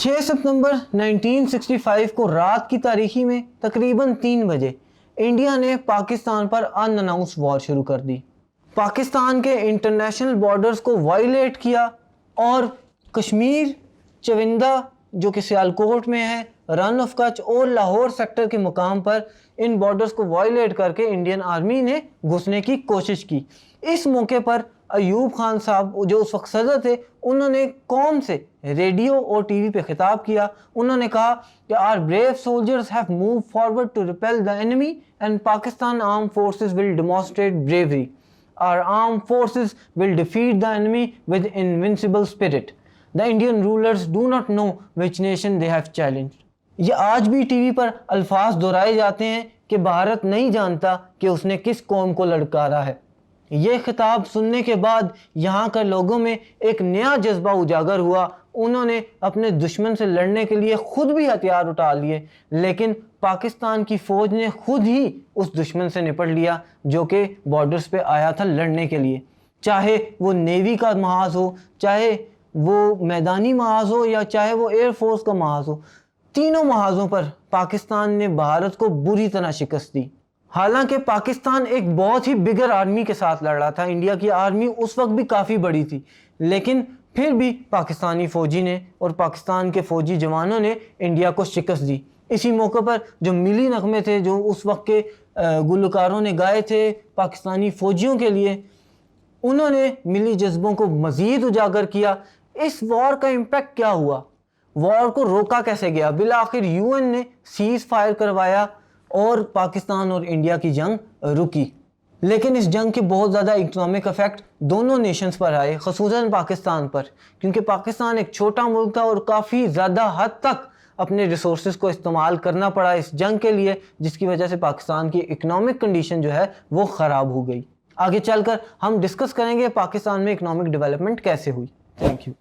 6 सितंबर 1965 को रात की तारीखी में तकरीबन 3 बजे इंडिया ने पाकिस्तान पर अनअनाउंस वॉर शुरू कर दी। पाकिस्तान के इंटरनेशनल बॉर्डर्स को वायलेट किया और कश्मीर, चविंदा जो कि सियालकोट में है, रन ऑफ कच्छ और लाहौर सेक्टर के मुकाम पर इन बॉर्डर्स को वायलेट करके इंडियन आर्मी ने घुसने की कोशिश की। इस मौके पर अयूब खान साहब जो उस वक्त सदर थे, उन्होंने कौम से रेडियो और टीवी पे खिताब किया। उन्होंने कहा कि our brave soldiers have move forward to repel the enemy and Pakistan arm forces will demonstrate bravery. Our arm forces will defeat the enemy with invincible spirit. The Indian rulers do not know which nation they have challenged. ये आज भी TV पर अल्फाज दोहराए जाते हैं कि भारत नहीं जानता कि उसने किस कौम को ललकारा है। ये खिताब सुनने के बाद यहाँ के लोगों में एक नया जज्बा उजागर हुआ। उन्होंने अपने दुश्मन से लड़ने के लिए खुद भी हथियार उठा लिए, लेकिन पाकिस्तान की फ़ौज ने खुद ही उस दुश्मन से निपट लिया जो कि बॉर्डर्स पे आया था लड़ने के लिए। चाहे वो नेवी का महाज हो, चाहे वो मैदानी महाज हो, या चाहे वो एयरफोर्स का महाज हो, तीनों महाजों पर पाकिस्तान ने भारत को बुरी तरह शिकस्त दी। हालांकि पाकिस्तान एक बहुत ही बिगर आर्मी के साथ लड़ रहा था। इंडिया की आर्मी उस वक्त भी काफ़ी बड़ी थी, लेकिन फिर भी पाकिस्तानी फ़ौजी ने और पाकिस्तान के फ़ौजी जवानों ने इंडिया को शिकस्त दी। इसी मौके पर जो मिली नगमे थे जो उस वक्त के गुलकारों ने गाए थे पाकिस्तानी फ़ौजियों के लिए, उन्होंने मिली जज्बों को मज़ीद उजागर किया। इस वॉर का इम्पैक्ट क्या हुआ, वॉर को रोका कैसे गया? बिल आखिर यूएन ने सीज़ फायर करवाया और पाकिस्तान और इंडिया की जंग रुकी। लेकिन इस जंग के बहुत ज़्यादा इकोनॉमिक इफेक्ट दोनों नेशंस पर आए, ख़ुसूसन पाकिस्तान पर, क्योंकि पाकिस्तान एक छोटा मुल्क था और काफ़ी ज़्यादा हद तक अपने रिसोर्सेज को इस्तेमाल करना पड़ा इस जंग के लिए, जिसकी वजह से पाकिस्तान की इकोनॉमिक कंडीशन जो है वो ख़राब हो गई। आगे चलकर हम डिस्कस करेंगे पाकिस्तान में इकोनॉमिक डेवलपमेंट कैसे हुई। Thank you.